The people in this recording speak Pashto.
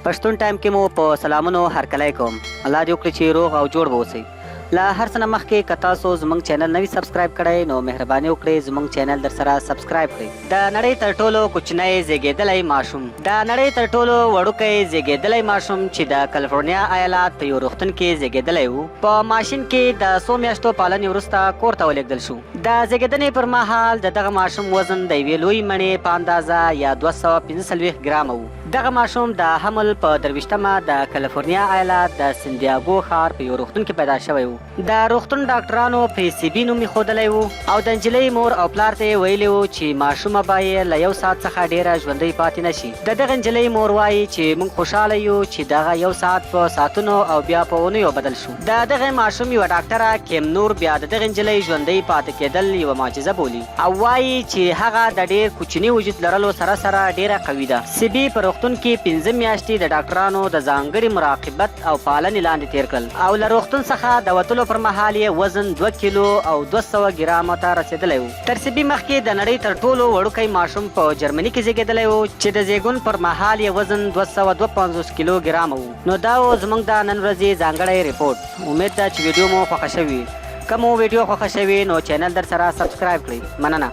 پښتون ټایم کې مو په سلامونو هرکلی کوم. الله دې وکړي چې روغ او جوړ به اوسئ. له هر څه نه مخکې که تاسو زموږ چینل نوي سبسکرایب کړئ نو مهرباني وکړئ زموږ چینل در سره سبسکرایب کړئ. د نړۍ تر ټولو کوچنی زیږېدلی ماشوم د نړۍ تر ټولو وړوکی زیږېدلی ماشوم چې د کالیفورنیا ایالات په یو روغتون کې زیږېدلی و په ماشین کې د څو میاشتو پالنې وروسته کور ته ولېږدل شو. د زیږېدنې پر مهال د دغه ماشوم وزن د یوې لویې مڼې په اندازه یا 245 ګرامه و. دغه ماشوم د حمل په 23مه د کالیفورنیا ایالات د سندیاګو ښار په یو روغتون کې پیدا شوی و. د روغتون ډاکټرانو پرې سی بي نوم ایښودلی و او د نجلۍ مور او پلار ته یې ویلي و چې ماشومه به یې له 1 ساعت څخه ډېره ژوندۍ پاتې نه شي. د دغه نجلۍ مور وایي چې موږ خوشحاله یو چې دغه 1 ساعت په ساعتونو او بیا په اونیو بدل شو. د دغه ماشوم یوه ډاکټره کیم نور بیا د دغه نجلۍ ژوندۍ پاتې کېدل یوه معجزه بولي او وایي چې هغه د ډېر کوچني وجود لرلو سره سره ډېره قوي ده. سی بي په روغتون کې 15 میاشتې د ډاکټرانو د ځانګړي مراقبت او پالنې لاندې تېر کړل او له روغتون څخه د وتلو پر مهال یې وزن 2 کیلو او 200 ګرامه ته رسېدلی و. تر سی بي مخکې د نړۍ تر ټولو وړوکی ماشوم په جرمني کې زیږېدلی و چې د زیږون پر مهال یې وزن 252 کیلو ګرامه و. نو دا و زموږ د نن ورځې ځانګړی ریپورټ. امید ده چې ویډیو مو خوښه شوي. که مو ویډیو خوښه شوي نو چینل در سره سبسکرایب کړئ. مننه.